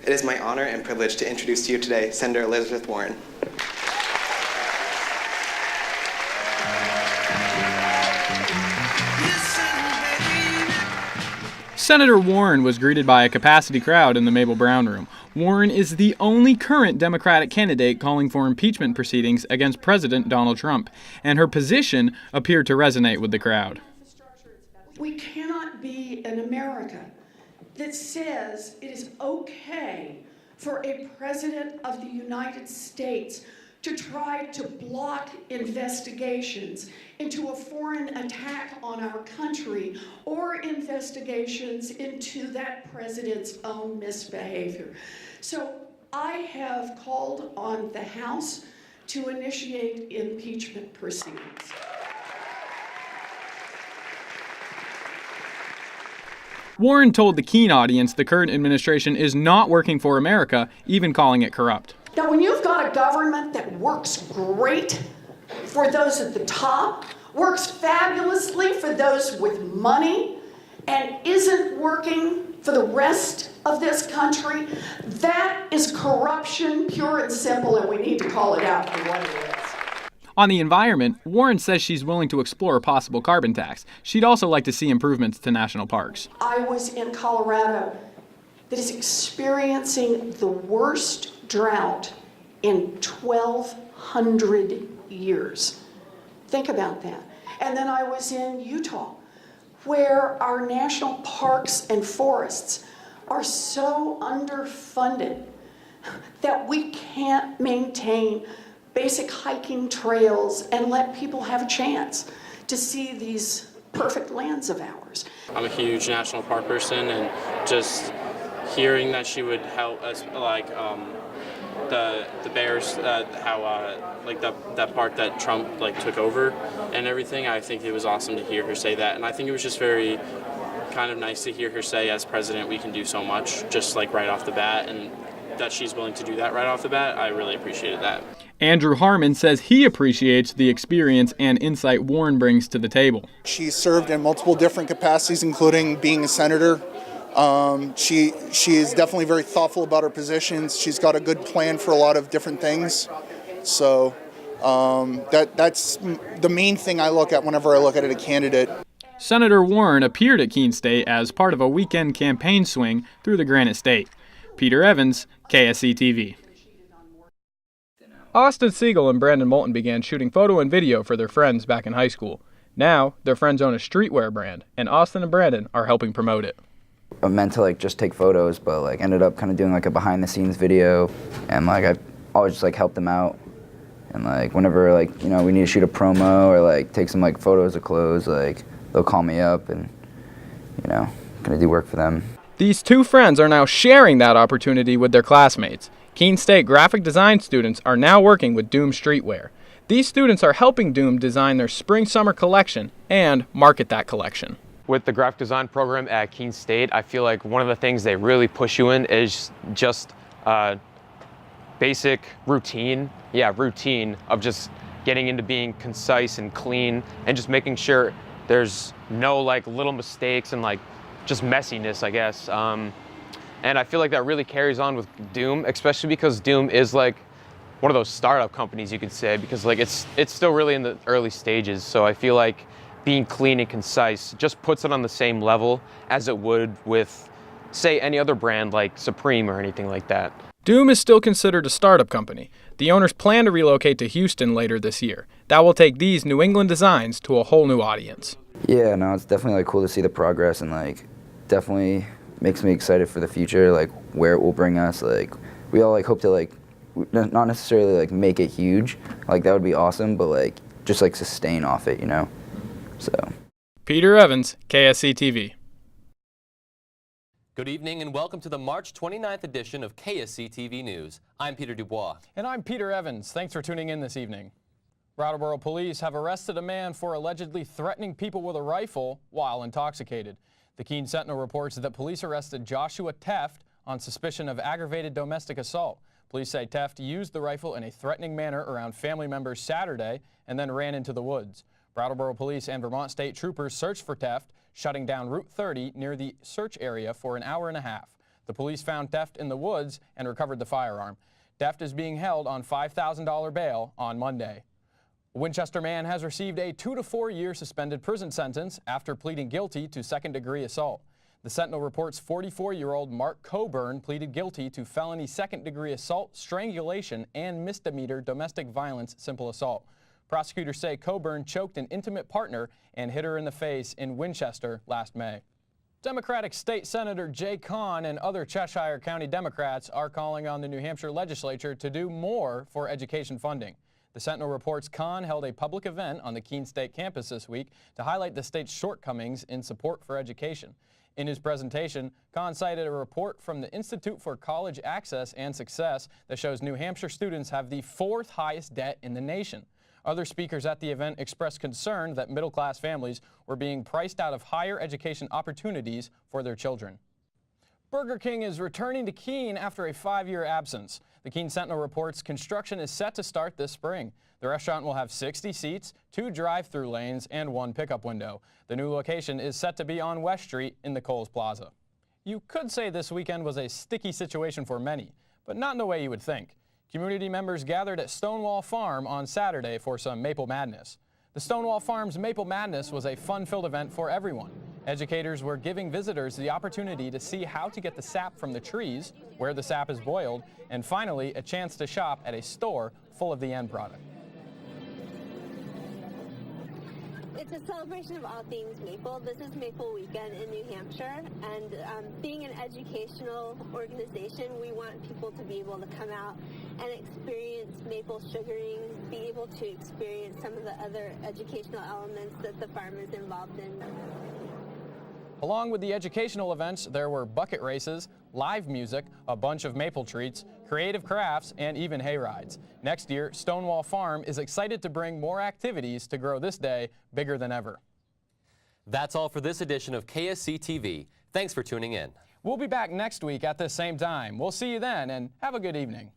It is my honor and privilege to introduce to you today Senator Elizabeth Warren. Senator Warren was greeted by a capacity crowd in the Mabel Brown Room. Warren is the only current Democratic candidate calling for impeachment proceedings against President Donald Trump, and her position appeared to resonate with the crowd. We cannot be an America that says it is okay for a president of the United States to try to block investigations into a foreign attack on our country or investigations into that president's own misbehavior. So I have called on the House to initiate impeachment proceedings. Warren told the Keene audience the current administration is not working for America, even calling it corrupt. Now, when you've got a government that works great for those at the top, works fabulously for those with money, and isn't working for the rest of this country, that is corruption, pure and simple, and we need to call it out for what it is. On the environment, Warren says she's willing to explore a possible carbon tax. She'd also like to see improvements to national parks. I was in Colorado that is experiencing the worst drought in 1,200 years. Think about that. And then I was in Utah, where our national parks and forests are so underfunded that we can't maintain basic hiking trails and let people have a chance to see these perfect lands of ours. I'm a huge national park person, and just hearing that she would help us, like the bears, that park that Trump took over and everything. I think it was awesome to hear her say that, and I think it was just very kind of nice to hear her say, as president, we can do so much, just right off the bat, and that she's willing to do that right off the bat. I really appreciated that. Andrew Harmon says he appreciates the experience and insight Warren brings to the table. She served in multiple different capacities, including being a senator. She is definitely very thoughtful about her positions. She's got a good plan for a lot of different things. So that's the main thing I look at whenever I look at a candidate. Senator Warren appeared at Keene State as part of a weekend campaign swing through the Granite State. Peter Evans, KSC-TV. Austin Siegel and Brandon Moulton began shooting photo and video for their friends back in high school. Now, their friends own a streetwear brand, and Austin and Brandon are helping promote it. I meant to just take photos, but ended up kind of doing a behind the scenes video, and I always just help them out. And whenever we need to shoot a promo or take some photos of clothes, they'll call me up and gonna do work for them. These two friends are now sharing that opportunity with their classmates. Keene State graphic design students are now working with Doom Streetwear. These students are helping Doom design their spring-summer collection and market that collection. With the graphic design program at Keene State, I feel like one of the things they really push you in is just basic routine of just getting into being concise and clean and just making sure there's no little mistakes and just messiness, I guess. And I feel like that really carries on with Doom, especially because Doom is one of those startup companies, you could say, because it's still really in the early stages. So I feel like being clean and concise just puts it on the same level as it would with, say, any other brand like Supreme or anything like that. Doom is still considered a startup company. The owners plan to relocate to Houston later this year. That will take these New England designs to a whole new audience. Yeah, no, it's definitely cool to see the progress, and definitely makes me excited for the future, where it will bring us. We all hope to not necessarily make it huge, that would be awesome, but just sustain off it, So. Peter Evans, KSC-TV. Good evening and welcome to the March 29th edition of KSC-TV News. I'm Peter Dubois. And I'm Peter Evans. Thanks for tuning in this evening. Brattleboro police have arrested a man for allegedly threatening people with a rifle while intoxicated. The Keene Sentinel reports that police arrested Joshua Teft on suspicion of aggravated domestic assault. Police say Teft used the rifle in a threatening manner around family members Saturday and then ran into the woods. Brattleboro police and Vermont State troopers searched for Teft, shutting down Route 30 near the search area for an hour and a half. The police found Deft in the woods and recovered the firearm. Deft is being held on $5,000 bail on Monday. A Winchester man has received a 2 to 4 year suspended prison sentence after pleading guilty to second-degree assault. The Sentinel reports 44-year-old Mark Coburn pleaded guilty to felony second-degree assault, strangulation, and misdemeanor domestic violence simple assault. Prosecutors say Coburn choked an intimate partner and hit her in the face in Winchester last May. Democratic State Senator Jay Kahn and other Cheshire County Democrats are calling on the New Hampshire legislature to do more for education funding. The Sentinel reports Kahn held a public event on the Keene State campus this week to highlight the state's shortcomings in support for education. In his presentation, Kahn cited a report from the Institute for College Access and Success that shows New Hampshire students have the 4th highest debt in the nation. Other speakers at the event expressed concern that middle-class families were being priced out of higher education opportunities for their children. Burger King is returning to Keene after a 5-year absence. The Keene Sentinel reports construction is set to start this spring. The restaurant will have 60 seats, 2 drive-through lanes, and 1 pickup window. The new location is set to be on West Street in the Kohl's Plaza. You could say this weekend was a sticky situation for many, but not in the way you would think. Community members gathered at Stonewall Farm on Saturday for some Maple Madness. The Stonewall Farm's Maple Madness was a fun-filled event for everyone. Educators were giving visitors the opportunity to see how to get the sap from the trees, where the sap is boiled, and finally a chance to shop at a store full of the end product. It's a celebration of all things maple. This is Maple Weekend in New Hampshire, and being an educational organization, we want people to be able to come out and experience maple sugaring, be able to experience some of the other educational elements that the farm is involved in. Along with the educational events, there were bucket races, live music, a bunch of maple treats, creative crafts, and even hay rides. Next year, Stonewall Farm is excited to bring more activities to grow this day bigger than ever. That's all for this edition of KSC TV. Thanks for tuning in. We'll be back next week at the same time. We'll see you then, and have a good evening.